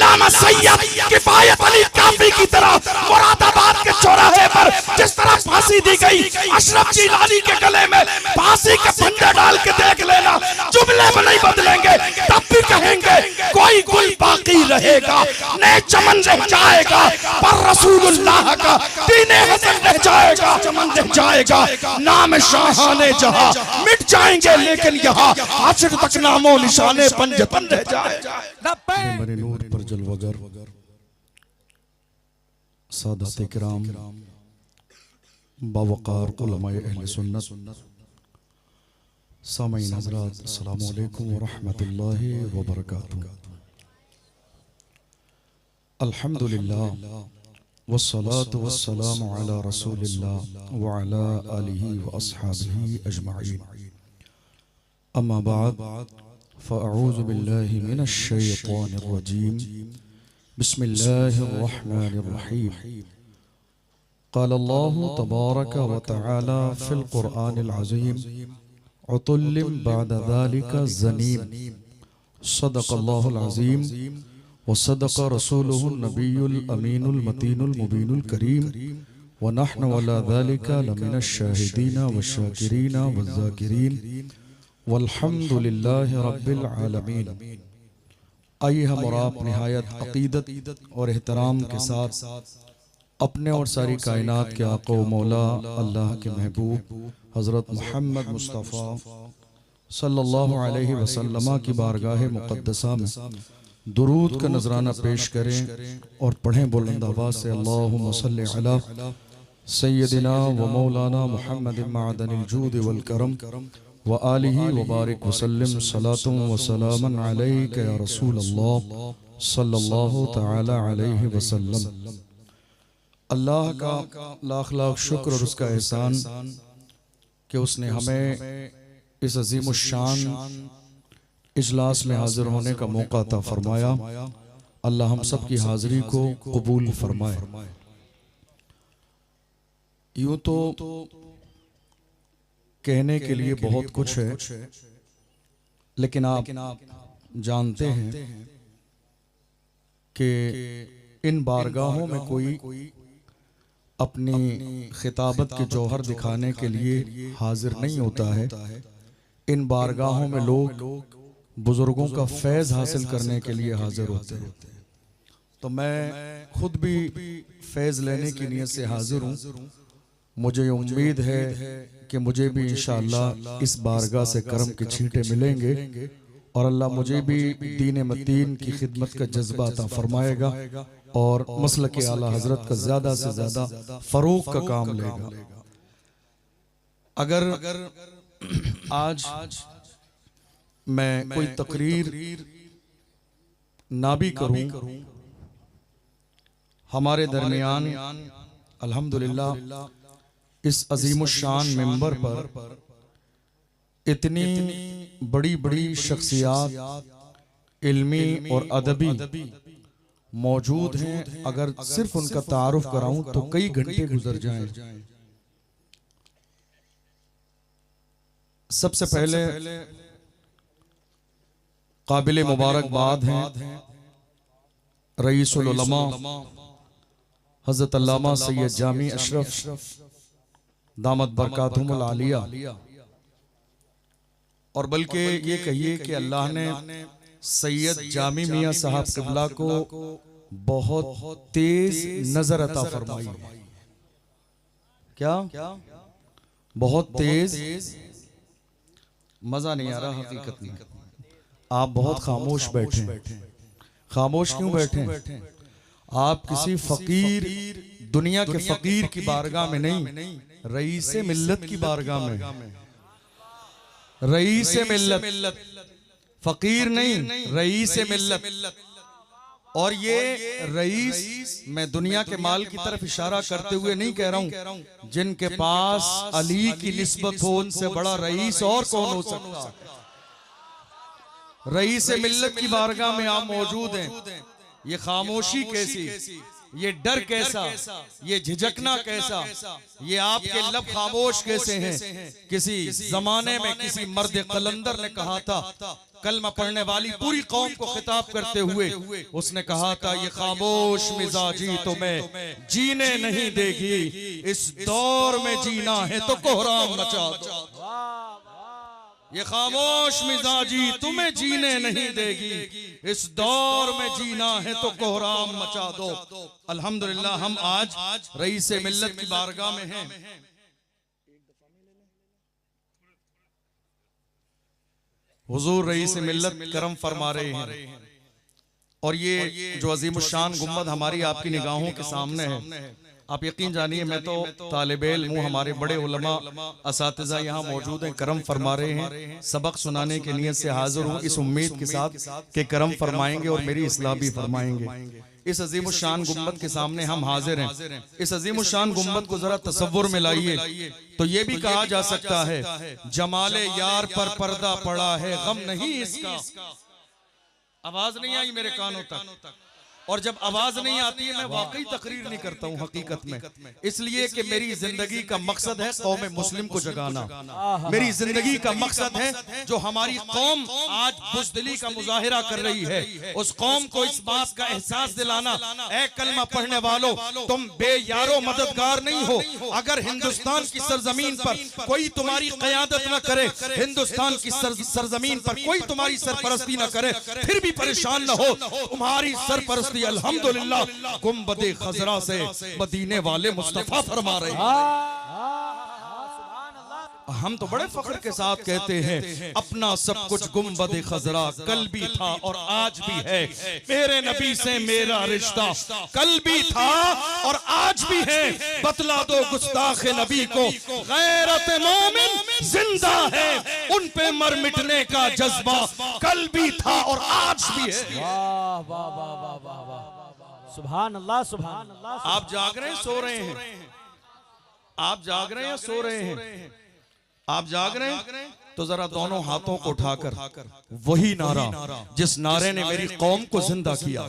अल्लामा सैयद किफायत अली काफी की तरह मुरादाबाद के चौराहे पर जिस तरह फांसी दी गई, अशरफ जिलानी के गले में फांसी के फंदे डाल के देख लेना, जुमले में नहीं बदलेंगे, तब भी कहेंगे कोई गुल बाकी रहेगा, नए चमन रह जाएगा, पर रसूलुल्लाह का दीने हसन रह जाएगा, चमन रह जाएगा, नाम शाहाने जहां मिट जाएंगे, लेकिन यहाँ हाशिर तक नामो निशाने पंजतन रह जाएगा। मेरे नूर पर जलवागर सादात किराम बावकार उलमाए अहले सुन्नत, सामईन हज़रात, अस्सलामु अलैकुम व रहमतुल्लाहि व बरकातुहू। अल्हम्दुलिल्लाह वस्सलातु वस्सलामु अला रसूलिल्लाह व अला आलिहि व अस्हाबिहि अजमईन। अम्मा बाद फ़अऊज़ु बिल्लाहि मिनश शैतानिर रजीम। बिस्मिल्लाहिर रहमानिर रहीम। क़ाल अल्लाहु तबारक व तआला फ़िल क़ुरआनिल अज़ीम उतुल्लिम बअद ज़ालिका ज़नीम। सदक़ल्लाहुल अज़ीम व सदक़ रसूलुहुन नबियुल अमीनुल मतीनुल मुबीनुल करीम व नहनु अला ज़ालिका लमिनश शाहिदीना व शाकिरीना व ज़ाकिरीन वल्हम्दुलिल्लाहि रब्बिल आलमीन। आइए हम और आप निहायत अक़ीदत और एहतराम के साथ अपने और सारी कायनात के आका व मौला अल्लाह के महबूब हज़रत मुहम्मद मुस्तफ़ा सल्लल्लाहु अलैहि वसल्लम की बारगाह मुक़द्दसा में दुरूद का नजराना पेश करें और पढ़ें बुलंद आवाज़ से अल्लाहुम्मा सल्लि अला सय्यदिना व मौलाना मुहम्मद मअदनिल जूद वल करम व आलिहि व बारिक वसल्लम सलातुन व सलामन अलैका या रसूल अल्लाह सल्लल्लाहु तआला अलैहि वसल्लम। अल्लाह का लाख लाख शुक्र और उसका एहसान कि उसने हमें इस अज़ीमुश्शान इजलास में हाजिर होने का मौका अता फरमाया। अल्लाह हम सब की हाजिरी को कबूल फरमाए। यूं तो कहने के लिए बहुत कुछ है, लेकिन आप जानते हैं कि इन बारगाहों में कोई अपनी खिताबत के जौहर दिखाने के लिए हाजिर नहीं होता है। इन बारगाहों में लोग बुजुर्गों का फैज़ हासिल करने के लिए हाजिर होते हैं। तो मैं खुद भी फैज़ लेने की नीयत से हाजिर हूँ। मुझे उम्मीद है कि मुझे भी इंशाअल्लाह इस बारगाह से करम के छींटे मिलेंगे और अल्लाह मुझे भी दीन मतीन की खिदमत का जज्बा अता फरमाएगा और मसलक आला हजरत का ज्यादा से ज्यादा फरोग का काम लेगा। अगर आज मैं कोई तकरीर ना भी करूं, हमारे दरमियान अल्हम्दुलिल्लाह इस अजीमुश्शान मिंबर पर इतनी बड़ी बड़ी शख्सियात इल्मी और अदबी मौजूद हैं, अगर सिर्फ उनका तारुफ कराऊं तो कई घंटे गुजर जाएं। सबसे पहले काबिल मुबारकबाद हैं रईसुल उलमा हज़रत अल्लामा सैयद जामी अशरफ दामत बरकातुहुमुल आलिया, और बल्कि ये कहिए कि अल्लाह ने सैयद जामी मियाँ साहब क़िबला को बहुत तेज नजर अता फरमाई। क्या बहुत तेज? मजा नहीं आ रहा हकीकत में। आप बहुत खामोश बैठे। खामोश क्यों बैठे? आप किसी फकीर, दुनिया के फकीर की बारगाह में नहीं, रईसे मिल्लत की बारगाह में। रईसे मिल्लत, फकीर नहीं, रईसे मिल्लत। और ये रईस मैं दुनिया के माल की तरफ इशारा करते हुए नहीं कह रहा हूं, जिनके पास अली की निस्बत हो उनसे बड़ा रईस और कौन हो सकता। रईस मिल्लत की बारगाह में आप मौजूद हैं। ये खामोशी कैसी? ये डर कैसा, ये झिझकना कैसा, ये आपके लब खामोश कैसे हैं। किसी जमाने में किसी मर्द कलंदर ने कहा था, कलमा पढ़ने वाली पूरी कौम को खिताब करते हुए उसने कहा था, ये खामोश मिजाजी तुम्हें जीने नहीं देगी, इस दौर में जीना है तो कोहराम मचा दो। ये खामोश मिजाजी तुम्हें जीने नहीं देगी, इस दौर में जीना है तो कोहराम मचा दो। अल्हम्दुलिल्लाह हम आज रईस मिल्लत की बारगाह में हैं। हुजूर रईस मिल्लत करम फरमा रहे हैं और ये जो अजीमुशान गुम्बद हमारी आपकी निगाहों के सामने है, आप यकीन जानिए मैं तो तालिब इल्म हूं, हमारे बड़े उलमा असातिज़ा यहाँ मौजूद हैं, करम फरमा रहे हैं। सबक सुनाने की नीयत से हाजिर हूँ इस उम्मीद के साथ कि करम फरमाएंगे और मेरी इस्लाह भी फरमाएंगे। इस अजीमुशान गुम्बद के सामने हम हाजिर हैं। इस अजीमुशान गुम्बद को जरा तसव्वुर में लाइए तो ये भी कहा जा सकता है, जमाले यार पर पर्दा पड़ा है गम नहीं इसका। आवाज नहीं आई मेरे कानों तक, और जब आवाज नहीं आती है मैं वाकई तकरीर नहीं करता हूँ हकीकत में, इसलिए कि मेरी जिंदगी का मकसद है कौम मुस्लिम को जगाना। मेरी जिंदगी का मकसद है जो हमारी कौम आज बुज़दिली का मुजाहिरा कर रही है, उस कौम को इस बात का एहसास दिलाना, ऐ कलमा पढ़ने वालों तुम बेयारो मददगार नहीं हो। अगर हिंदुस्तान की सरजमीन पर कोई तुम्हारी क़यादत न करे, हिंदुस्तान की सरजमीन पर कोई तुम्हारी सरपरस्ती न करे, फिर भी परेशान न हो। तुम्हारी सरपरस्ती अल्हम्दुलिल्लाह गुंबदे खजरा से मदीने वाले मुस्तफा फरमा रहे हैं। हम तो बड़े फख्र के साथ कहते हैं, अपना सब कुछ गुंबदे खजरा कल भी था और आज भी है, मेरे नबी से मेरा रिश्ता कल भी था और आज भी है। बतला दो गुस्ताख नबी को गैरत मोमिन जिंदा है, उन पे मर मिटने का जज्बा कल भी था और आज भी है। वाह वाह वाह वाह वाह वाह, सुभान अल्लाह सुभान अल्लाह। आप जाग रहे हैं सो रहे हैं? आप जाग रहे हैं सो रहे हैं? आप जाग रहे हैं तो जरा दोनों हाथों को उठाकर वही नारा जिस नारे ने मेरी कौम को जिंदा किया,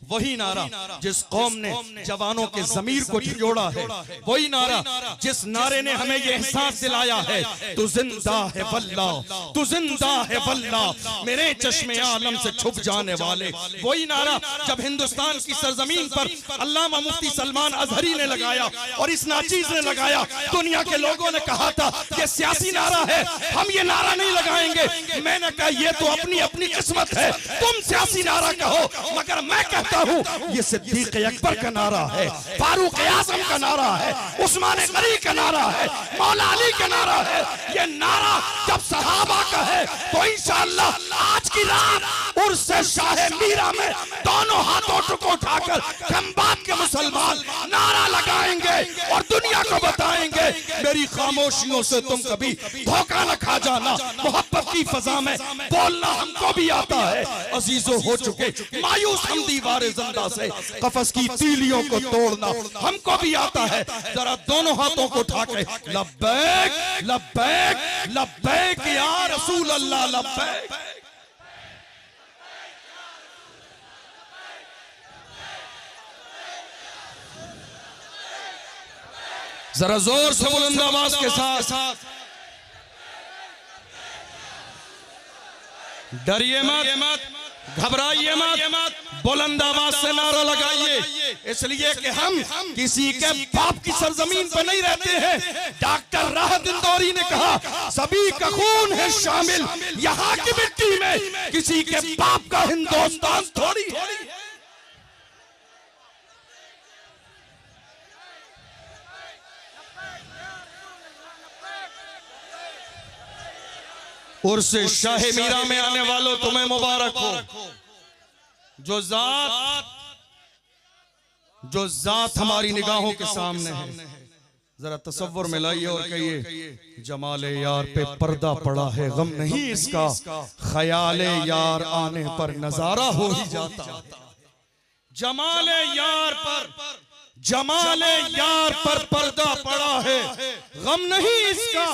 वही नारा जिस कौम ने जवानों के ज़मीर को झिझोड़ा है, वही नारा जिस नारे ने हमें ये एहसास दिलाया है, तू जिंदा है वल्लाह, तू जिंदा है वल्लाह, मेरे चश्मे आलम से छुप जाने वाले, वही नारा जब हिंदुस्तान की सरजमीन पर अल्लामा मुफ्ती सलमान अजहरी ने लगाया और इस नाचीज ने लगाया, दुनिया के लोगों ने कहा था ये सियासी नारा है, हम ये नारा नहीं लगाएंगे। मैंने कहा ये तो अपनी अपनी किस्मत है, तुम सियासी नारा कहो, मगर मैं कहता हूँ ये सिद्दीक अकबर का नारा है, फारूक आज़म का नारा है, उस्मान गनी का नारा है, मौला अली का नारा है। ये नारा जब सहाबा का है तो इंशाअल्लाह आज की रात उर्स शाह मीरा में दोनों हाथों को उठाकर खंबात के मुसलमान नारा लगाएंगे और दुनिया को बताएंगे मेरी खामोशियों से तुम कभी धोखा न खा जाना। मोहब्बत की फजा में बोलना हमको भी आता है। अजीजों हो चुके मायूस हम दीवारे जिंदा से कफस की तीलियों को तोड़ना हमको भी आता है। जरा दोनों हाथों को उठा के लब्बैक लब्बैक लब्बैक या रसूल अल्लाह लब्बैक। जरा जोर से बुलंद आवाज के साथ, डरिए मत, घबराइए मत, बुलंद आवाज से नारा लगाइए, इसलिए कि हम किसी के बाप की सरजमीन पर नहीं रहते हैं। डॉक्टर राहत इंदौरी ने कहा सभी का खून है शामिल यहाँ की मिट्टी में, किसी के बाप का हिंदुस्तान थोड़ी है। उर्स शाह मीरा में आने वालों तुम्हें मुबारक हो। जो जात हमारी निगाहों के सामने है, जरा तसव्वुर में लाइए और कहिए जमाले यार पे पर्दा पड़ा है गम नहीं इसका, ख्याले यार आने पर नजारा हो ही जाता। जमाले यार पर जमाले यार पर पर्दा पड़ा है, गम नहीं इसका,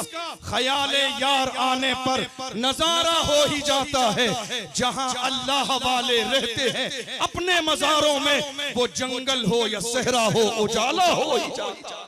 ख्याले यार आने पर नजारा हो ही जाता है। जहां अल्लाह वाले रहते हैं अपने मज़ारों में, वो जंगल हो या सहरा हो उजाला हो ही जाता है।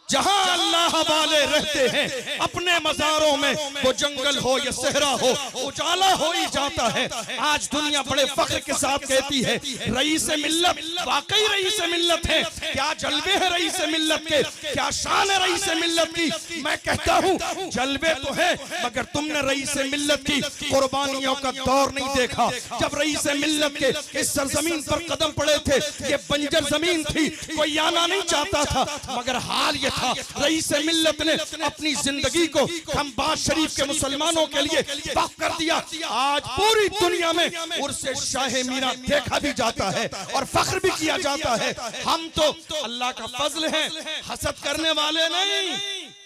जहां अल्लाह वाले रहते हैं अपने मज़ारों में, वो जंगल हो या सहरा हो उजाला हो ही जाता है। आज दुनिया बड़े फख्र के साथ कहती है रईस मिल्लत, वाकई रईस मिल्लत है। क्या जलवे है रईस मिल्लत के, क्या शान है रईस मिल्लत की। मैं कहता हूं जलवे तो है, मगर तुमने रईस मिल्लत की कुर्बानियों का दौर नहीं देखा। जब रईस मिल्लत के इस सरजमीन पर कदम पड़े थे, ये बंजर जमीन थी, कोई आना नहीं चाहता था, मगर हाल ये रईस मिल्लत ने अपनी जिंदगी को खंबात शरीफ के मुसलमानों के लिए वक्फ कर दिया। आज पूरी दुनिया में उर्से शाह मीरा देखा भी जाता है और फख्र भी किया जाता है। हम तो अल्लाह का फजल है, हसद करने वाले नहीं,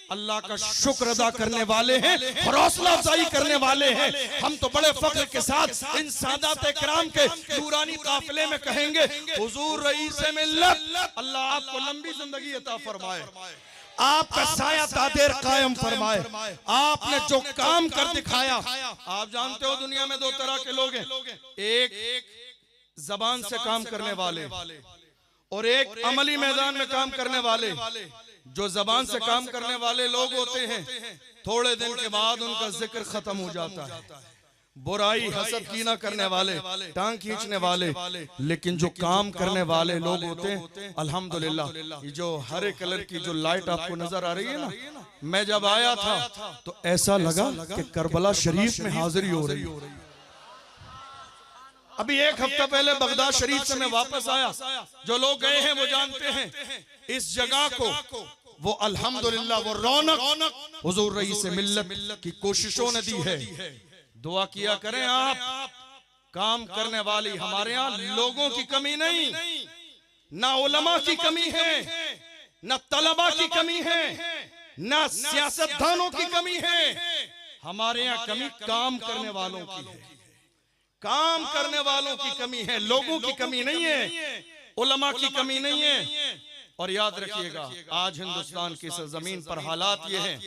अल्लाह का शुक्र अदा करने वाले हैं, हौसला अफजाई करने वाले हैं। हम तो बड़े फख्र के साथ इन सादात किराम के नूरानी काफिले में कहेंगे हुजूर रईस मिल्लत, अल्लाह आपको लंबी जिंदगी अता फरमाए, आपका साया तादेर कायम फरमाए। आपने जो काम कर दिखाया, आप जानते हो दुनिया में दो तरह के लोग हैं, एक जबान से काम करने वाले और एक अमली मैदान में काम करने वाले। जो जबान से काम करने वाले लोग होते हैं, थोड़े दिन के बाद उनका जिक्र खत्म हो जाता है। बुराई हसद कीना करने वाले, टांग खींचने वाले, लेकिन जो काम करने वाले लोग होते हैं, अल्हम्दुलिल्लाह, ये जो हरे कलर की जो लाइट आपको नजर आ रही है ना, मैं जब आया था तो ऐसा लगा कि करबला शरीफ में हाजिरी हो रही है। अभी एक हफ्ता पहले बगदाद शरीफ से मैं वापस आया। जो लोग गए हैं वो जानते हैं इस जगह को, वो अल्हम्दुलिल्लाह वो रौनक हुजूर रईस मिल्लत की कोशिशों ने दी है। दुआ किया करें आप, काम करने वाली हमारे यहाँ लोगों की कमी नहीं, ना उलमा की कमी है, ना तलबा की कमी है, ना सियासतदानों की कमी है। हमारे यहाँ कमी काम करने वालों की है, काम करने वालों की कमी है, लोगों की कमी नहीं है, उलमा की कमी नहीं है। और याद रखिएगा आज हिंदुस्तान की सरजमीन पर हालात ये हैं,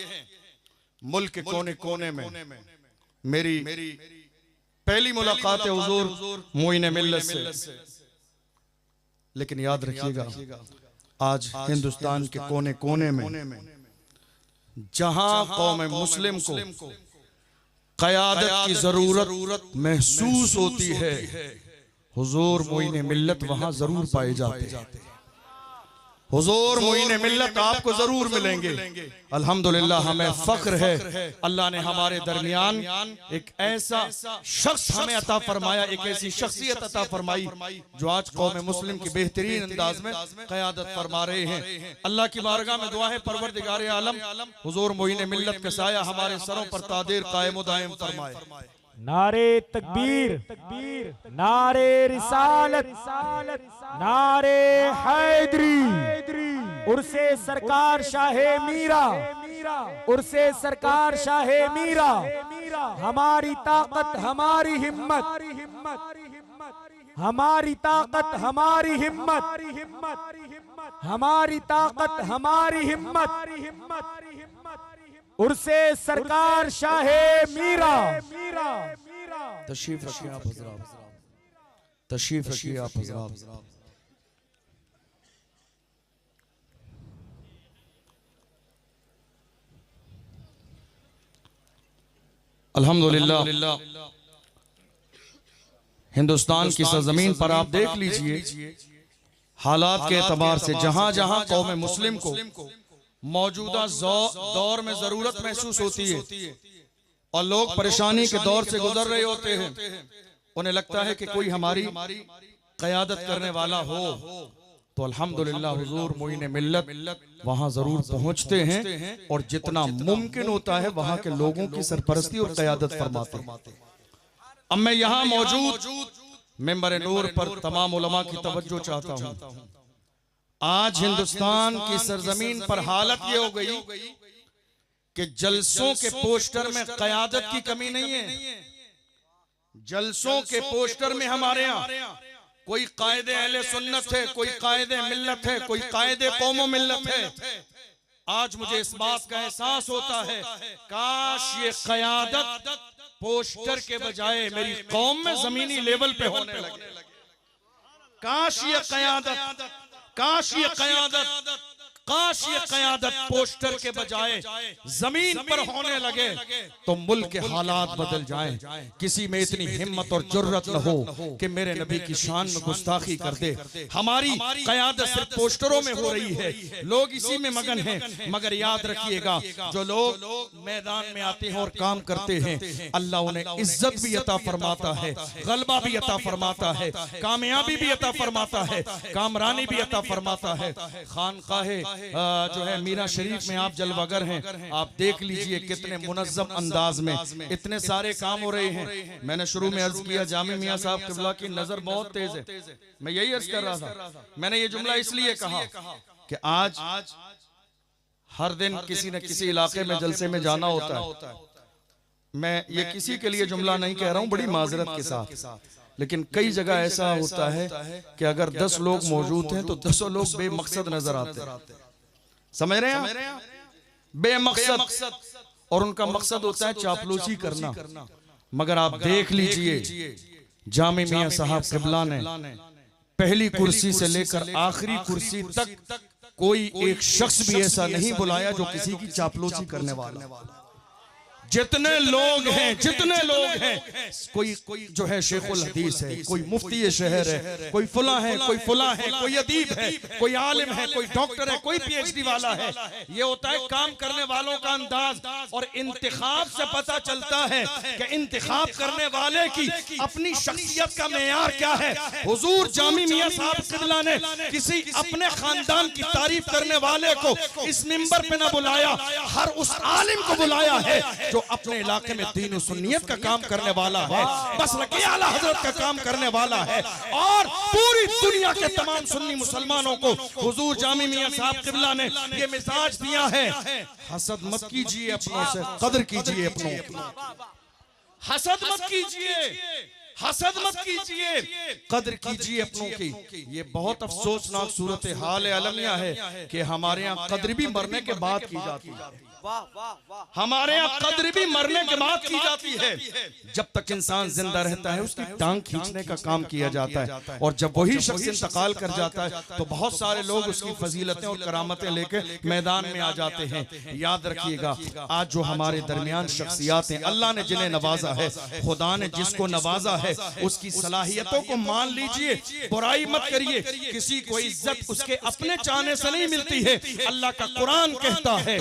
मुल्क के कोने कोने में मेरी पहली मुलाकात है हुजूर मोइन मिल्लत से, लेकिन याद रखिएगा आज हिंदुस्तान के कोने कोने में जहां कौम मुस्लिम को क़यादत की जरूरत महसूस होती है, हुजूर मोइन मिल्लत वहां जरूर पाए जाते हैं। हुजूर मोइन मिल्लत आपको जरूर मिलेंगे। अल्हम्दुलिल्लाह हमें फख्र है, अल्लाह ने हमारे दरमियान एक ऐसा शख्स हमें अता फरमाया, एक ऐसी शख्सियत अता फरमाई जो आज कौम मुस्लिम की बेहतरीन अंदाज में क़यादत फरमा रहे हैं। अल्लाह की बारगाह में दुआ है परवरदिगार आलम हुजूर मोइन मिल्लत का साया हमारे सरों पर तादेर कायम दायम फरमाए। नारे तकबीर, नारे रिसालत, नारे हैदरी, उर्से सरकार शाहे मीरा, उर्से सरकार शाहे मीरा। हमारी ताकत हमारी हिम्मत, हमारी ताकत हमारी हिम्मत, हमारी ताकत हमारी हिम्मत। उर्से सरकार शाहे मीरा। तशरीफ रखिए आप हज़रात, तशरीफ रखिए आप हज़रात। अल्हम्दुलिल्लाह हिंदुस्तान की सरजमीन पर आप देख लीजिए हालात के एतबार से जहां जहां कौम मुस्लिम को मौजूदा दौर में जरूरत महसूस होती है और लोग परेशानी के दौर से गुजर रहे होते हैं, उन्हें लगता है कि कोई हमारी क़यादत करने वाला हो, तो अल्हम्दुलिल्लाह हुजूर मोइन मिल्लत वहां जरूर पहुंचते हैं और जितना मुमकिन होता है वहां के लोगों की सरपरस्ती और क़यादत फरमाते हैं। अब मैं यहाँ मौजूद मेंबर नूर पर तमाम उलमा की तवज्जो चाहता हूँ। आज हिंदुस्तान की सरजमीन पर हालत ये हो गई कि जलसों के पोस्टर में क़यादत की कमी नहीं है। जलसों के पोस्टर में हमारे यहाँ कोई कायदे अहले सुन्नत है, कोई कायदे मिल्लत है, कोई कायदे कौम मिल्लत है। आज मुझे इस बात का एहसास होता है, काश ये क़यादत पोस्टर के बजाय मेरी कौम में जमीनी लेवल पे होने लगे। काश ये क़यादत, काश ये क़यादत, काश ये क़यादत पोस्टर के बजाय जमीन पर होने लगे तो मुल्क के हालात बदल जाएं। किसी में इतनी हिम्मत और जुर्रत न हो कि मेरे नबी की शान में गुस्ताखी कर दे। हमारी क़यादत सिर्फ पोस्टरों में हो रही है, लोग इसी में मगन हैं। मगर याद रखिएगा, जो लोग मैदान में आते हैं और काम करते हैं, अल्लाह उन्हें इज्जत भी अता फरमाता है, गलबा भी अता फरमाता है, कामयाबी भी अता फरमाता है, कामरानी भी अता फरमाता है। खानकाहे जो है मीरा शरीफ में आप जलवागर हैं, आप देख लीजिए कितने मुनज़्ज़म अंदाज में इतने सारे काम हो रहे हैं। मैंने शुरू में अर्ज किया, जामी मियां साहब क़िबला की नजर बहुत तेज है। मैं यही अर्ज कर रहा था। मैंने ये जुमला इसलिए कहा कि आज हर दिन किसी न किसी इलाके में जलसे में जाना होता है। मैं ये किसी के लिए जुमला नहीं कह रहा हूं, बड़ी माजरत के साथ, लेकिन कई जगह ऐसा होता है कि अगर 10 लोग मौजूद हैं तो 10 लोग बेमकसद नजर आते हैं। समझ रहे हैं? बेमकसद, और उनका मकसद होता है चापलूसी करना। मगर आप देख लीजिए, जामी मियां साहब क़िबला ने पहली कुर्सी से लेकर आखिरी कुर्सी तक कोई एक शख्स भी ऐसा नहीं बुलाया जो किसी की चापलूसी करने वाला। जितने लोग हैं, कोई जो है शेखुल हदीस है, कोई मुफ्ती शहर है, कोई फुला है, कोई फुला है, कोई अदीब है, कोई आलिम है, कोई डॉक्टर है, कोई PhD वाला है। ये होता है काम करने वालों का अंदाज। और इंतिखाब से पता चलता है कि इंतिखाब करने वाले की अपनी शख्सियत का मेयार क्या है। हुजूर जामी मियां साहब क़िबला ने किसी अपने खानदान की तारीफ करने वाले को इस मिंबर पे ना बुलाया, हर उस आलिम को बुलाया है जो अपने इलाके में दीन और सुन्नियत का काम करने वाला है, बस रके आला हजरत का काम करने वाला है। और पूरी दुनिया के तमाम सुन्नी मुसलमानों को हुजूर जामी मियां साहब क़िबला ने ये मिजाज दिया है, हसद मत कीजिए अपनों से, कदर कीजिए अपनों की। हसद मत कीजिए, हसद मत कीजिए, कदर कीजिए अपनों की। ये बहुत अफसोसनाक सूरत हाल अलमिया है कि हमारे यहाँ कदर भी मरने के बाद की जाती है। हमारे यहाँ कद्र भी मरने के बाद की जाती है। जब तक इंसान जिंदा रहता है उसकी टांग खींचने का काम किया जाता है, और जब वही शख्स इंतकाल कर जाता है तो बहुत सारे लोग उसकी फजीलतें और करामतें लेकर मैदान में आ जाते हैं। याद रखिएगा, आज जो हमारे दरमियान शख्सियात हैं, अल्लाह ने जिन्हें नवाजा है, खुदा ने जिसको नवाजा है, उसकी सलाहियतों को मान लीजिए, बुराई मत करिए। किसी को इज्जत उसके अपने चाहने से नहीं मिलती है। अल्लाह का कुरान कहता है,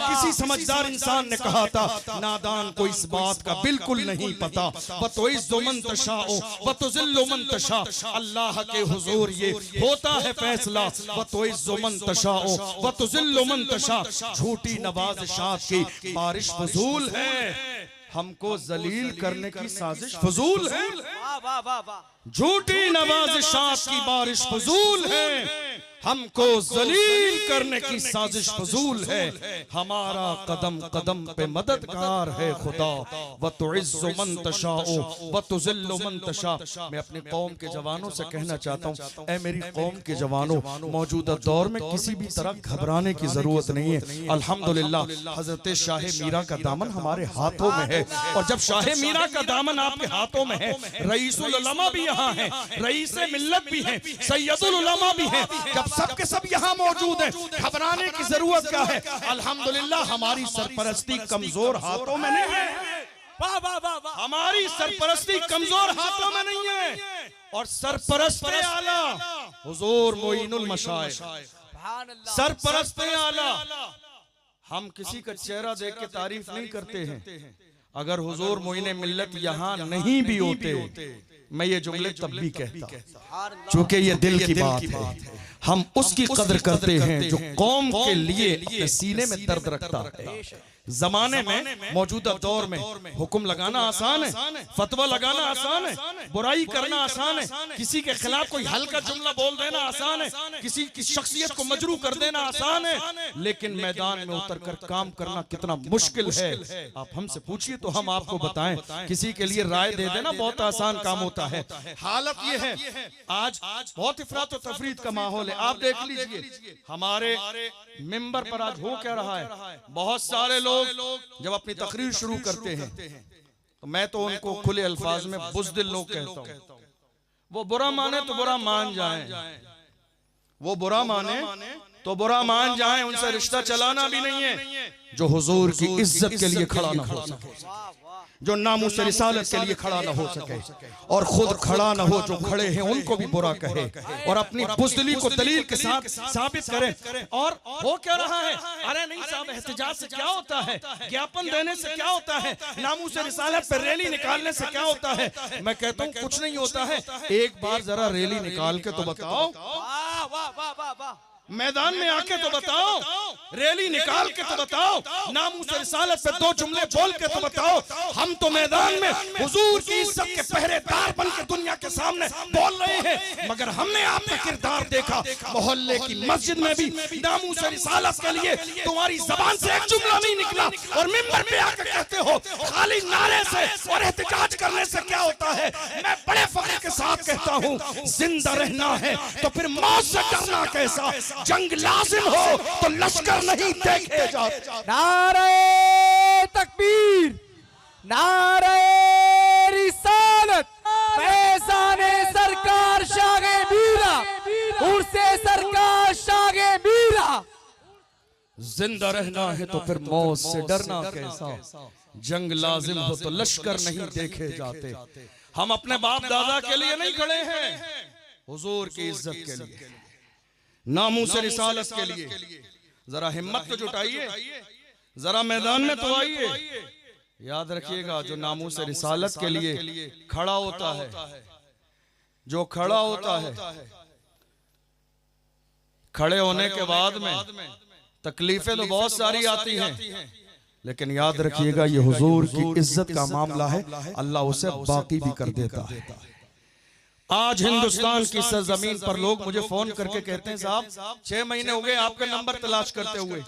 किसी समझदार इंसान ने कहा था, नादान को इस बात का बिल्कुल नहीं पता। अल्लाह के हुजूर ये होता है फैसला। झूठी नवाज़िशात की बारिश फजूल है, हमको जलील करने की साजिश फजूल है। झूठी नवाज़िशात की बारिश फजूल है, हमको जलील करने की साजिश फजूल है। हमारा कदम कदम पे मददगार है खुदा। व तुइज़्ज़ु मन तशाओ व तुज़िल्लु मन तशा। मैं अपनी कौम के जवानों से कहना चाहता हूँ, ऐ मेरी कौम के जवानों, मौजूदा दौर में किसी भी तरह घबराने की जरूरत नहीं है। अल्हम्दुलिल्लाह हजरत शाह मीरा का दामन हमारे हाथों में है, और जब शाह मीरा का दामन आपके हाथों में है, रईसुल उलमा भी यहाँ है, रईस मिल्लत भी है, सैयदुल उलमा भी है, जब सब के सब यहाँ मौजूद हैं, घबराने की जरूरत क्या है। अल्हम्दुलिल्लाह हमारी सरपरस्ती कमजोर हाथों में नहीं है। हमारी सरपरस्ती कमजोर हाथों में नहीं है, और सरपरस्त आला हुजूर मोइनुल मशाइख, सरपरस्त आला। हम किसी का चेहरा देख के तारीफ नहीं करते हैं। अगर हुजूर मोइने मिल्लत यहाँ नहीं भी होते, मैं ये जुमले तब भी कहता, चूंकि ये दिल की बात है। हम उसकी कदर करते हैं जो कौम के लिए अपने सीने में दर्द रखता है। जमाने में मौजूदा दौर में हुक्म लगाना आसान है, फतवा लगाना आसान है, बुराई करना आसान है, किसी के खिलाफ कोई हल्का जुमला बोल देना आसान है, किसी की शख्सियत को मजरू कर देना आसान है, लेकिन मैदान में उतरकर काम करना कितना मुश्किल है आप हमसे पूछिए तो हम आपको बताएं। किसी के लिए राय दे देना बहुत आसान काम होता है। हालत ये है आज बहुत इफरात और तफरीद का माहौल है। आप देख लीजिए हमारे मिंबर पर आज हो क्या रहा है। बहुत सारे लोग जब अपनी तकरीर शुरू करते हैं तो मैं तो उनको खुले अल्फाज में बुज़दिल लोग कहता हूं। वो बुरा माने तो बुरा मान जाएं, वो बुरा माने तो बुरा मान जाएं, उनसे रिश्ता चलाना भी नहीं है। जो हुजूर की इज्जत के लिए खड़ा ना हो सके, जो नामूस रिसालत के लिए खड़ा ना हो सके और खुद खड़ा ना हो, जो खड़े हैं उनको भी बुरा कहे और अपनी बुज़दिली को दलील के साथ साबित करे। और हो क्या रहा है, अरे नहीं साहब एहतिजाज से क्या होता है, ज्ञापन देने से क्या होता है, नामूस रिसालत पर रैली निकालने से क्या होता है। मैं कहता हूँ कुछ नहीं होता है। एक बार जरा रैली निकाल के तो बताओ, मैदान में आके तो बताओ, रैली निकाल के तो बताओ, नामूस रिसालत पे दो जुमले बोल के तो बताओ। हम तो मैदान में हुजूर की इज्जत के पहरेदार बन के दुनिया के सामने बोल रहे हैं, मगर हमने आपका किरदार देखा। मोहल्ले की मस्जिद में भी नामूस रिसालत के लिए तुम्हारी जबान से एक जुमला नहीं निकला और मिंबर पे आकर कहते हो खाली नारे से और एहतिजाज करने से क्या होता है। मैं बड़े फख्र के साथ कहता हूँ, जिंदा रहना है तो फिर मौत से डरना कैसा। जंग लाजिम हो तो लश्कर नहीं देखे जाते। नारे तकबीर, नारे रिसालत, फैज़ाने सरकार शागे मीरा, उर्से सरकार शागे मीरा। जिंदा रहना है तो फिर मौत से डरना कैसा। जंग लाजिम हो तो लश्कर नहीं देखे जाते। हम अपने बाप दादा के लिए नहीं खड़े हैं, हुजूर की इज्जत के लिए, नामूस रिसालत के लिए। जरा हिम्मत तो जुटाइए, जरा मैदान में तो आइए। याद रखिएगा जो नामूस रिसालत के लिए खड़ा होता है, जो खड़ा होता है, खड़े होने के बाद में तकलीफें तो बहुत सारी आती हैं, लेकिन याद रखिएगा ये हुजूर की इज्जत का मामला है, अल्लाह उसे बाकी भी कर देता है। आज हिंदुस्तान की सरजमीन पर लोग मुझे फोन करके कहते हैं साहब 6 महीने हो गए आपका नंबर तलाश करते हुए,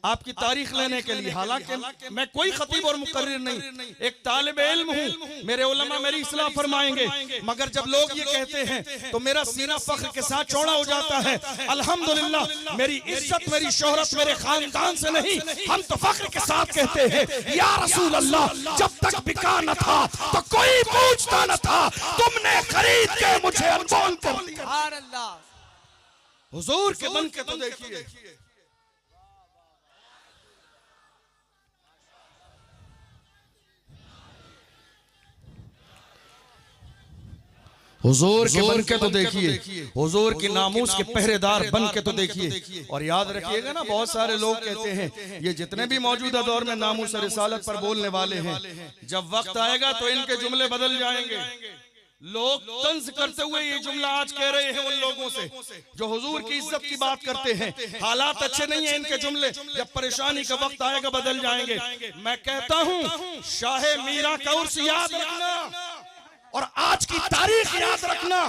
आपकी तारीख लेने के लिए। हालांकि मैं कोई खतीब और मुकर्रिर नहीं, एक तालिब इल्म हूँ, मेरे उलमा मेरी इस्लाह फरमाएंगे, मगर जब लोग ये कहते हैं तो मेरा सीना फख्र के साथ चौड़ा हो जाता है। अल्हम्दुलिल्लाह मेरी इज्जत मेरी शोहरत मेरे खानदान से नहीं, हम तो फख्र के साथ कहते हैं या रसूल अल्लाह जब तक बिका न था तो कोई पूछता न था, तुमने खरीद के मुझे अनमोल कर दिया। हुजूर के बन के तो देखिए। हुजूर के बन के तो देखिए, हुजूर की नामूस के पहरेदार बन के तो देखिए। और याद रखिएगा ना, बहुत सारे लोग कहते हैं ये जितने भी मौजूदा दौर में नामूस रिसालत पर बोलने वाले हैं, जब वक्त आएगा तो इनके जुमले बदल जाएंगे। लोग तंज करते हुए ये जुमला आज कह रहे हैं उन लोगों से जो हुजूर की इज्जत की बात करते हैं। हालात अच्छे नहीं है इनके जुमले, जब परेशानी का वक्त आएगा बदल जाएंगे। मैं कहता हूँ शाहे मीरा का उर्स याद रखना और आज की तारीख याद रखना।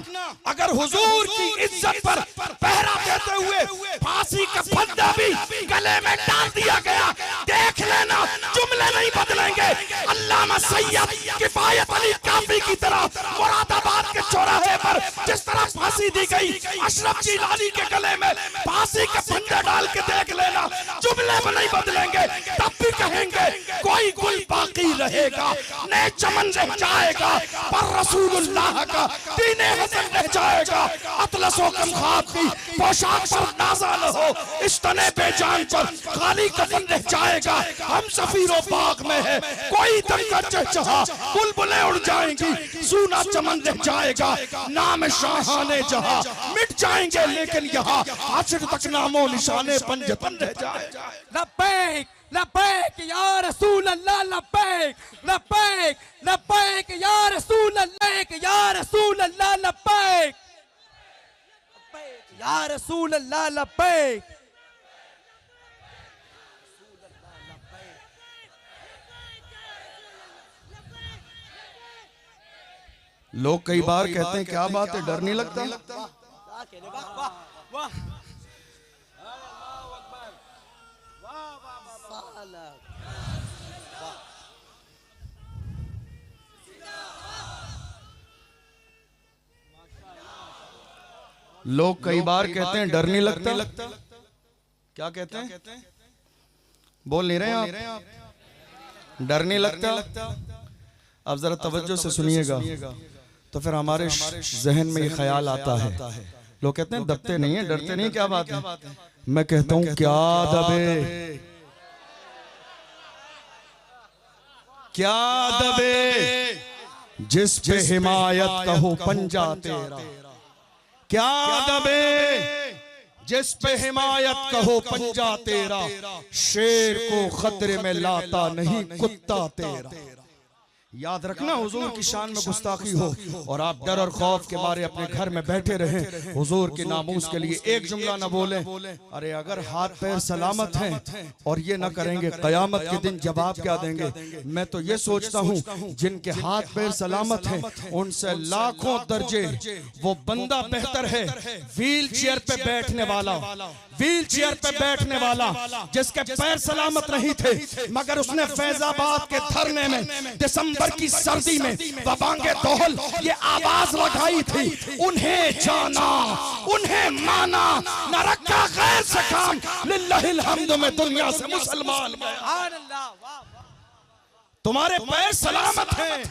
अगर हुजूर की इज्जत पर पहरा देते हुए फांसी का फंदा भी गले में डाल दिया गया, देख लेना जुमले नहीं बदलेंगे। अल्लामा सैयद किफायत अली काफी की तरह मुरादाबाद के चौराहे पर जिस तरह फांसी दी गई, अशरफ जिलानी के गले में फांसी का फंदा डाल के देख लेना, जुमले में नहीं बदलेंगे। तब भी कहेंगे कोई गुल बाकी रहेगा, नए चमन रह जाएगा, पर रसूलुल्लाह का दीने हसन रह जाएगा। अतलसो कम खाब की पोशाक पर नाजा न हो, इस तने पे जान पर खाली कफन रह जाएगा। हम सफीरों बाग में है, कोई दंगा चहचहा, बुलबुलें उड़ जाएंगी, सूना चमन रह जाएगा। नाम शाहाने जहां मिट जाएंगे, लेकिन यहाँ हश्र तक नामो निशाने पंजतन रह जाएगा। लब्बैक लब्बैक या रसूल अल्लाह, लब्बैक लब्बैक लब्बैक या रसूल अल्लाह, या रसूल अल्लाह लब्बैक या रसूल अल्लाह लब्बैक। लोग कई बार कहते हैं क्या बात है, डर नहीं लगता? लोग कई बार कहते हैं डर नहीं लगता। क्या कहते हैं? बोल नहीं रहे आप? डर नहीं लगता। अब जरा तवज्जो से सुनिएगा तो फिर हमारे जहन में ये ख्याल आता है। लोग कहते हैं दबते नहीं है, डरते नहीं, क्या बात है? मैं कहता हूं क्या दबे, क्या दबे जिस पे हिमायत कहो पंजा तेरा, क्या दबे जिस पे हिमायत कहो पंजा तेरा, शेर को खतरे में लाता नहीं कुत्ता तेरा। याद रखना, हुजूर की शान में गुस्ताखी हो और आप डर और खौफ के मारे अपने घर में बैठे रहें, हुजूर के नामूस के लिए एक जुमला न बोलें। अरे अगर हाथ पैर सलामत हैं और ये न करेंगे, कयामत के दिन जवाब क्या देंगे? मैं तो ये सोचता हूँ जिनके हाथ पैर सलामत हैं उनसे लाखों दर्जे वो बंदा बेहतर है व्हील चेयर पे बैठने वाला, व्हील चेयर पे बैठने वाला जिसके पैर सलामत नहीं थे मगर उसने फैजाबाद के धरने में दिसंबर की सर्दी में बबांगे दोहल ये आवाज लगाई थी, उन्हें जाना, उन्हें माना, न रखा गैर से काम, लिल्लाहिल हम्द में दुनिया से मुसलमान गया। तुम्हारे पैर सलामत हैं,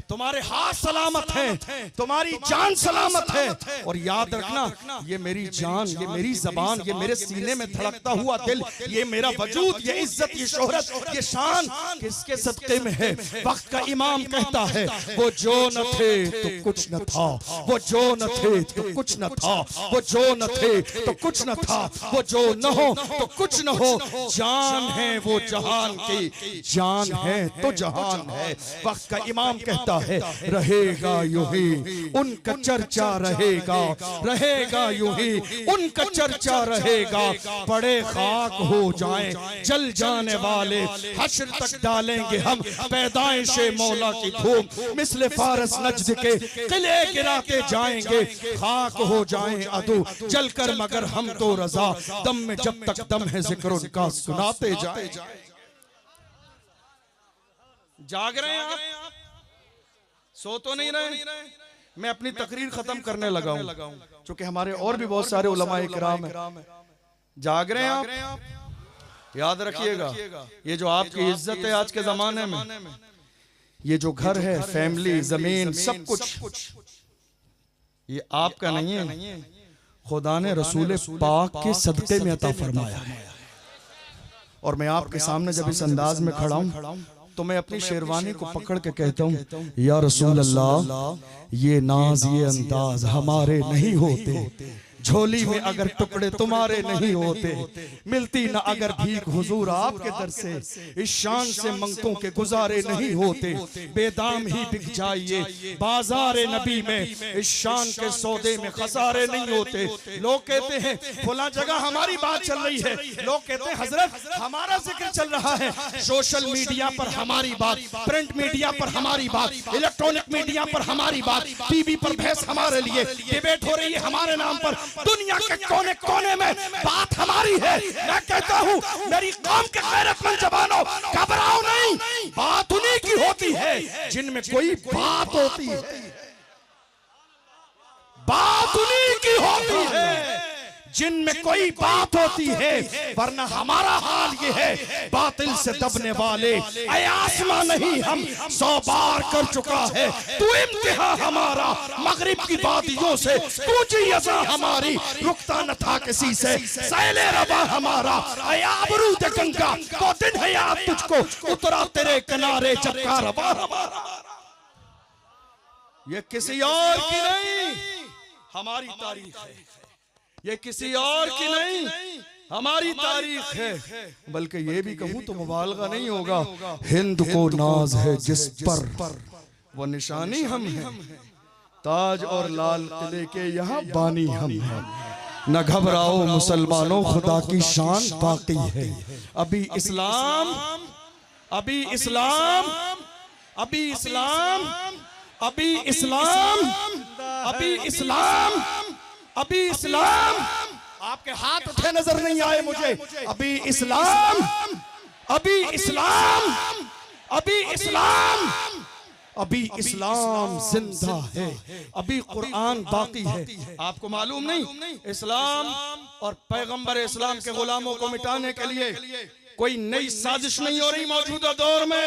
तुम्हारे हाथ सलामत हैं, तुम्हारी जान सलामत है। और याद रखना, ये मेरी जान, ये मेरी जबान, ये मेरे सीने में धड़कता हुआ दिल, ये मेरा वजूद, ये इज्जत, ये शोहरत, ये शान किसके सदके में है? वक्त का इमाम कहता है वो जो न थे तो कुछ न था, वो जो न थे तो कुछ न था, वो जो न थे तो कुछ न था, वो जो न हो तो कुछ न हो। जान है वो जहान की, जान है तो जहान है। वक्त का इमाम कहता है रहेगा यूं ही उनका चर्चा, रहेगा, रहेगा यूं ही उनका चर्चा रहेगा। पड़े खाक हो जाएं जल जाने वाले, हश्र तक डालेंगे हम पैदाइशे मौला की धूम, मिसले फारस नजद के किले गिराते जाएंगे। खाक हो जाएं अदू जलकर मगर हम तो रजा, दम में जब तक दम है जिक्र उनका सुनाते जाए। जाग रहे हैं आप? सो तो नहीं रहे? मैं अपनी तकरीर खत्म करने लगा हूं क्योंकि हमारे और भी बहुत सारे उलमा इकराम हैं। जाग रहे हैं आप? याद रखिएगा, ये जो आपकी इज्जत है आज के जमाने में, ये जो घर है, फैमिली, जमीन, सब कुछ ये आपका नहीं है, खुदा ने रसूल पाक के सदके में अता फरमाया है। और मैं आपके सामने जब इस अंदाज में खड़ा हूं तो मैं अपनी शेरवानी को पकड़ के कहता हूँ या रसूल अल्लाह, ये नाज, ये अंदाज हमारे नहीं होते, झोली में अगर टुकड़े तुम्हारे नहीं होते, मिलती ना अगर भीख हुजूर आपके दर से, इस शान से मंगतों के गुजारे नहीं होते, बेदाम ही बिक जाइए बाजार नबी में, इस शान के सौदे में खसारे नहीं होते। लोग कहते हैं फला जगह हमारी बात चल रही है, लोग कहते हैं हजरत हमारा जिक्र चल रहा है, सोशल मीडिया पर हमारी बात, प्रिंट मीडिया पर हमारी बात, इलेक्ट्रॉनिक मीडिया पर हमारी बात, टीवी पर बहस हमारे लिए, डिबेट हो रही है हमारे नाम पर, दुनिया के कोने कोने में बात हमारी है। मैं कहता हूँ मेरी कौम के गैरतमंद जवानों, घबराओ नहीं, बात उन्हीं की होती है जिनमें कोई बात होती है, बात उन्हीं की होती है जिनमें कोई बात होती है। वरना हमारा हाल ये है, बातिल से दबने वाले आसमां नहीं हम 100 बार कर चुका है तू इम्तिहा हमारा, मगरिब की वादियों से पूछी यज़ा हमारी, रुकता न था किसी से सैले रबा हमारा, आबरूद गंगा तो दिन है याद तुझको, उतरा तेरे किनारे चक्का रबा हमारा। ये किसी और की नहीं हमारी तारीख है, ये किसी और की नहीं हमारी तारीख है। बल्कि ये भी कहूं तो मुबालगा नहीं होगा, हिंद को नाज है जिस पर वो निशानी हम हैं, ताज और लाल किले के यहाँ बानी हम हैं। न घबराओ मुसलमानों, खुदा की शान बाकी है। अभी इस्लाम, अभी इस्लाम, अभी इस्लाम अभी इस्लाम, अभी इस्लाम, अभी इस्लाम, आपके हाथ उठे नजर नहीं आए मुझे। अभी इस्लाम, अभी इस्लाम, अभी इस्लाम, अभी इस्लाम जिंदा है, अभी कुरान बाकी है। आपको मालूम नहीं, इस्लाम और पैगंबर इस्लाम के गुलामों को मिटाने के लिए कोई नई साजिश नहीं हो रही। मौजूदा दौर में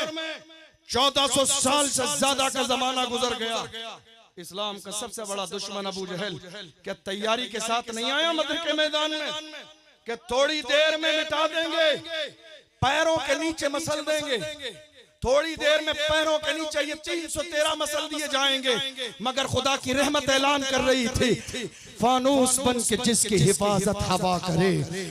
1400 साल से ज्यादा का जमाना गुजर गया। इस्लाम का सबसे बड़ा दुश्मन अबू जहल क्या तैयारी के साथ नहीं आया बदर के मैदान में कि थोड़ी देर में मिटा देंगे, पैरों के नीचे मसल देंगे, थोड़ी देर में पैरों के नीचे ये 313 मसल दिए जाएंगे। मगर खुदा की रहमत ऐलान कर रही थी, फानूस बन के जिसकी हिफाजत हवा करे,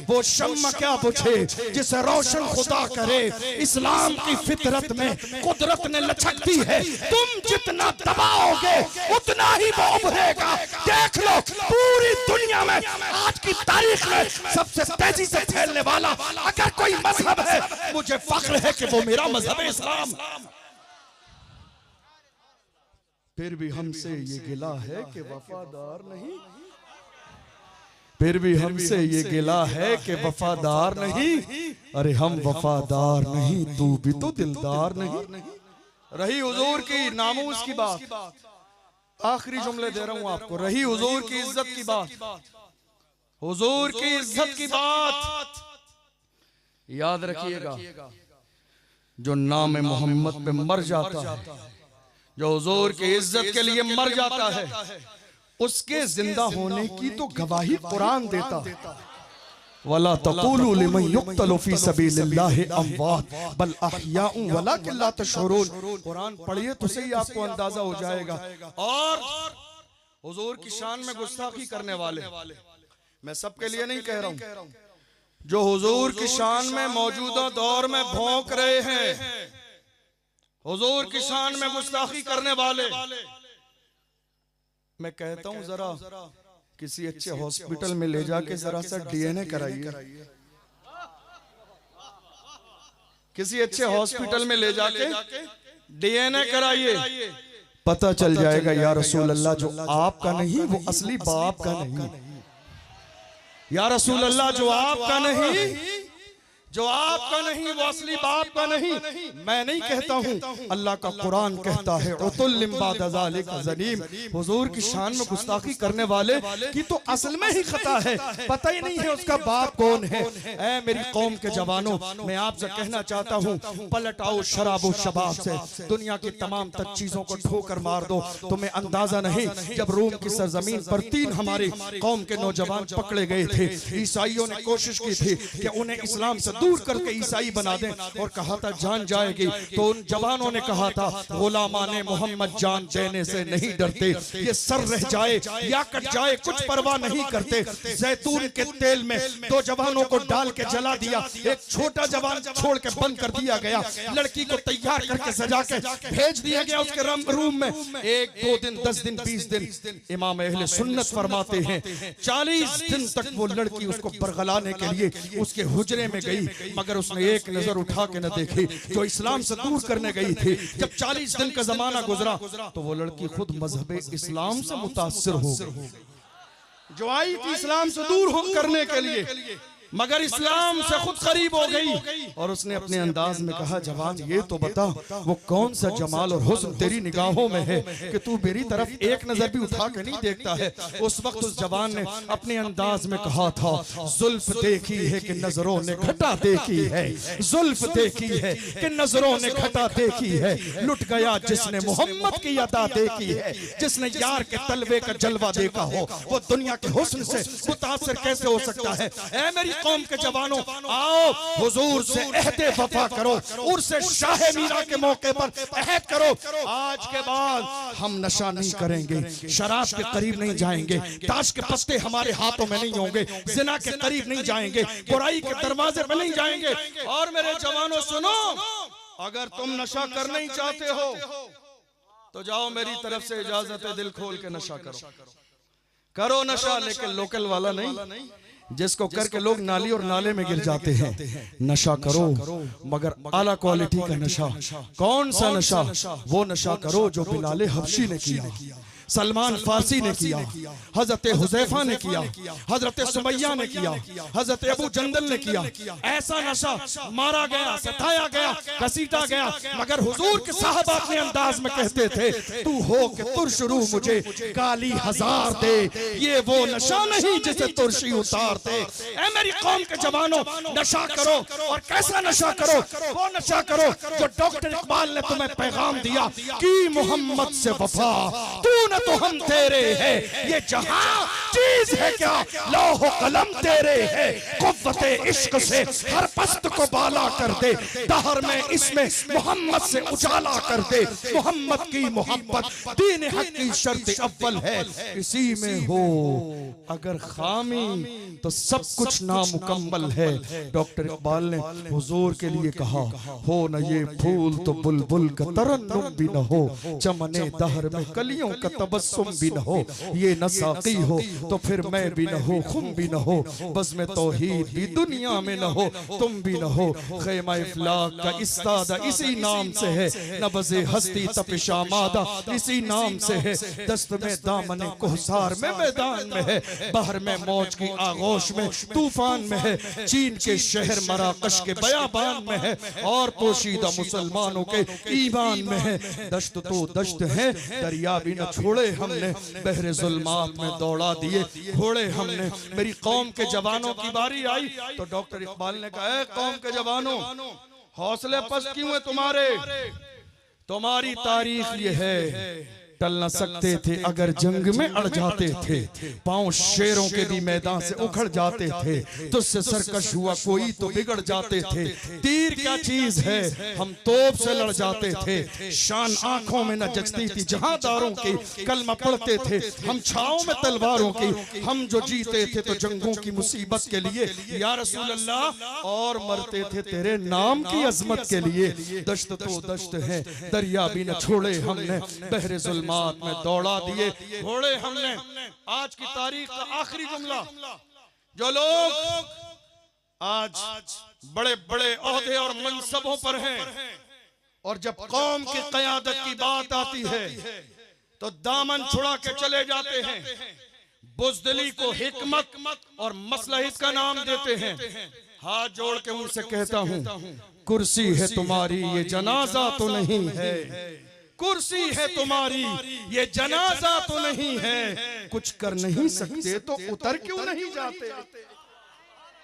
वो शम्मा क्या बुझे जिसे रोशन खुदा करे। इस्लाम की फितरत में कुदरत ने लचक दी है, तुम जितना दबाओगे उतना ही वो उभरेगा। देख लो पूरी दुनिया में आज की तारीख में सबसे तेजी से फैलने वाला अगर कोई मजहब है, मुझे फख्र है कि वो मेरा मजहब है इस्लाम। फिर भी हमसे ये गिला है कि वफादार नहीं, फिर भी हमसे ये गिला है कि वफादार नहीं। अरे हम वफादार नहीं, तू भी तो दिलदार नहीं। रही हुजूर की नामूस की बात, आखिरी जुमले दे रहा हूं आपको। रही हुजूर की इज्जत की बात, हुजूर की इज्जत की बात याद रखिएगा। जो नाम मोहम्मद पे मर जाता है, जो हुजूर की इज्जत के लिए मर जाता है, उसके जिंदा होने की तो गवाही कुरान देता है। वला तक़ूलू लिमन युक़्तलु फ़ी सबीलिल्लाहि अमवात बल अहयाउ वलाकिन ला तशऊरून। कुरान पढ़िए तो सही आपको अंदाजा हो जाएगा। और हुजूर की शान में गुस्ताखी करने वाले, मैं सबके लिए नहीं कह रहा हूं, जो हुजूर की शान में मौजूदा दौर में भौंक रहे हैं, हुजूर की शान में गुस्ताखी करने वाले, मैं कहता हूं जरा किसी अच्छे हॉस्पिटल में ले जाके जरा सा डीएनए कराइए, किसी अच्छे हॉस्पिटल में ले जाके डीएनए कराइए, पता चल जाएगा या रसूल अल्लाह जो आपका नहीं वो असली बाप का नहीं। या रसूल अल्लाह जो आपका नहीं, जो आपका नहीं वो असली बाप का नहीं। मैं नहीं कहता हूँ, अल्लाह का कुरान कहता है उतुल्लिम बाद ज़ालिका ज़नीम। हुजूर की शान में गुस्ताखी करने वाले की तो असल में ही खता है, पता ही नहीं है उसका बाप कौन है। ऐ मेरी कौम के जवानों, मैं आपसे कहना चाहता हूँ, पलट आओ शराबो शबाब से, दुनिया की तमाम तक चीजों को ठोकर मार दो। तुम्हें अंदाजा नहीं, जब रोम की सरजमीन पर 3 हमारे कौम के नौजवान पकड़े गए थे, ईसाइयों ने कोशिश की थी कि उन्हें इस्लाम से दूर करके ईसाई बना दें और कहा था जान जाएगी। तो उन जवानों ने कहा था गुलामाने मोहम्मद जान देने से नहीं डरते, ये सर रह जाए या कट जाए कुछ परवाह नहीं करते। जैतून के तेल में 2 जवानों को डाल के जला दिया, एक छोटा जवान छोड़ के बंद कर दिया गया, लड़की को तैयार करके सजा के भेज दिया गया उसके रूम में। 1-2 दिन 10 दिन 20 दिन इमाम अहले सुन्नत फरमाते हैं 40 दिन तक वो लड़की उसको बरगलाने के लिए उसके हुजरे में गई, मगर उसने एक नजर उठा के न देखी जो इस्लाम से दूर करने गई थी। जब 40 दिन का जमाना गुजरा तो वो लड़की खुद मजहब इस्लाम से मुतासिर हो गई, जो आई थी इस्लाम से दूर करने के लिए, मगर इस्लाम से खुद करीब हो गई। और उसने अपने अंदाज में कहा जवान ये तो बता वो कौन सा जमाल और हुस्न तेरी निगाहों में है कि तू मेरी तरफ एक नजर भी उठा के नहीं देखता है। उस वक्त उस जवान ने अपने अंदाज में कहा था जुल्फ देखी है कि नजरों ने घटा देखी है, जुल्फ देखी है कि नजरों ने घटा देखी है, लुट गया जिसने मोहम्मद की अदा देखी है। जिसने यार के तलवे का जलवा देखा हो वो दुनिया के हुस्न से मुतासिर कैसे हो सकता है। ऐ मेरी कौम के जवानों, आओ हुजूर से अहद वफा करो, उर्से शाह मीरा के मौके पर अहद करो। आज के बाद हम नशा नहीं करेंगे, शराब के करीब नहीं जाएंगे, ताश के पत्ते हमारे हाथों में नहीं होंगे, जिना के करीब नहीं जाएंगे, बुराई के दरवाजे में नहीं जाएंगे। और मेरे जवानों सुनो, अगर तुम नशा करना ही चाहते हो तो जाओ मेरी तरफ से इजाजत है, दिल खोल के नशा करो, करो नशा, लेकिन लोकल वाला नहीं। जिसको करके लोग नाली और नाले में गिर जाते हैं। नशा करो मगर आला क्वालिटी का नशा। कौन सा नशा? वो नशा करो जो बिलाल हबशी ने किया, सलमान फारसी ने किया, हजरत हुजैफा ने किया, हजरत सुमैया ने किया, हजरत अबू जंदल ने किया। ऐसा नशा मारा गया, सताया गया, घसीटा गया, मगर हुजूर के साहबा अपने अंदाज में कहते थे, तू हो के तुर्श रूह मुझे गाली हजार दे। ये वो नशा नहीं जिसे तुर्शी उतारते। ऐ मेरी कौम के जवानों, नशा करो, और कैसा नशा करो? वो नशा करो जो डॉक्टर इकबाल ने तुम्हें पैगाम दिया कि मोहम्मद से वफा, तू तो हम तेरे हैं। ये जहां चीज है क्या, लौह कलम तेरे है। कुव्वते इश्क से हर पस्त को बाला कर दे, दहर में इसमें मोहम्मद से उजाला कर दे। मोहम्मद की मोहब्बत दीन हक की शर्त अव्वल है। इसी में हो अगर खामी तो सब कुछ नामुकम्मल है। डॉक्टर इकबाल ने हुजूर के लिए कहा, हो न ये फूल तो बुलबुल का तरन्नुम भी न हो, चमने दहर में कलियों का तबस्सुम भी न हो। ये न साकी हो तो फिर मैं भी न हो, खुम भी न हो, बस में तौहीद भी दुनिया में न हो, तुम भी न हो। ख़ैमा इफ़लाक का इस्तादा इसी नाम से है, नबज़े हस्ती तपिश आमादा इसी नाम से है। दस्त में दामन कोहसार में मैदान में है, बहर में मौज की आगोश में तूफान में है। चीन के शहर मराकश के बयाबान में है, और पोशीदा मुसलमानों के ईमान में है। दश्त तो दश्त है, दरिया भी न छोड़े हमने, बहरे जुल्मात में दौड़ा दिए घोड़े हमने। मेरी कौम के जवानों की बारी आई तो डॉक्टर इकबाल ने कहा, कौम के जवानों, हौसले पस्त क्यों है तुम्हारे? तुम्हारी तारीख ये है, टल न सकते थे अगर जंग में अड़ जाते थे, पांव शेरों के भी मैदान से उखड़ जाते थे, तुझसे सरकश हुआ कोई तो बिगड़ जाते थे। तीर क्या चीज है, हम तोप से लड़ जाते थे, शान आंखों में न जचती थी जहांदारों की, कलमा पढ़ते थे हम छाओं में तलवारों की। हम जो जीते थे तो जंगों की मुसीबत के लिए या रसूल अल्लाह, और मरते थे तेरे नाम की अजमत के लिए। दश्त तो दश्त है, दरिया भी न छोड़े हमने, बहरे जुल्म में दौड़ा दिए घोड़े हमने। आज की तारीख का आखिरी जुमला, जो लोग आज बड़े बड़े ओहदे और मनसबों पर हैं, और जब कौम की क़यादत की बात आती है तो दामन छुड़ा के चले जाते हैं, बुज़दिली को हिकमत और मसलहत का नाम देते हैं। हाथ जोड़ के उनसे कहता हूं, कुर्सी है तुम्हारी ये जनाजा तो नहीं है, कुर्सी है तुम्हारी ये जनाजा तो नहीं है, कुछ कर नहीं सकते तो उतर क्यों नहीं जाते?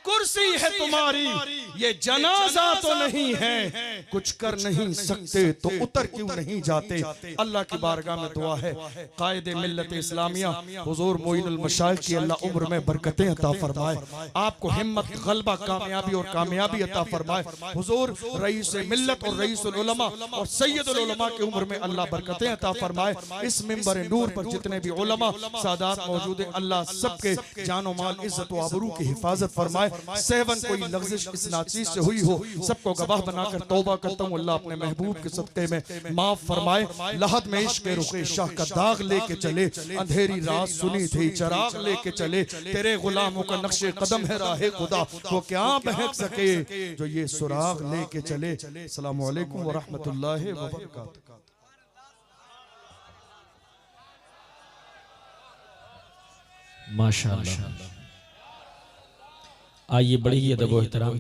कुर्सी है तुम्हारी ये जनाजा तो नहीं है, कुछ कर नहीं सकते तो उतर क्यों नहीं जाते? अल्लाह की बारगाह में दुआ है, कायदे मिल्लत इस्लामिया हुजूर मोइनुल मशाइख की अल्लाह उम्र में बरकतें अता फरमाए, आपको हिम्मत, गलबा, कामयाबी और कामयाबी अता फरमाए। हुजूर रईस मिल्लत और रईसुल उलमा और सैयदुल उलमा की उम्र में अल्लाह बरकतें अता फरमाए। इस मिंबर नूर पर जितने भी उलमा सादात मौजूद हैं, अल्लाह सबके जानो माल, इज्जत व आबरू की हिफाजत फरमाए। सेवन कोई लग़्ज़िश इस नाचीज़ से हुई हो, सबको गवाह बनाकर तौबा करता हूँ, अल्लाह अपने महबूब के सदक़े में माफ फरमाए। लहद में इश्क़ रुख़े शाह का दाग लेके चले, अंधेरी रात सुनी थी चराग लेके चले, तेरे गुलामों का नक्शे कदम है राहे खुदा, वो क्या बहक सके जो ये सुराग लेके चले। अस्सलामु अलैकुम व रहमतुल्लाहि व बरकातुहू। माशाअल्लाह। आइए बड़ी अदब व एहतराम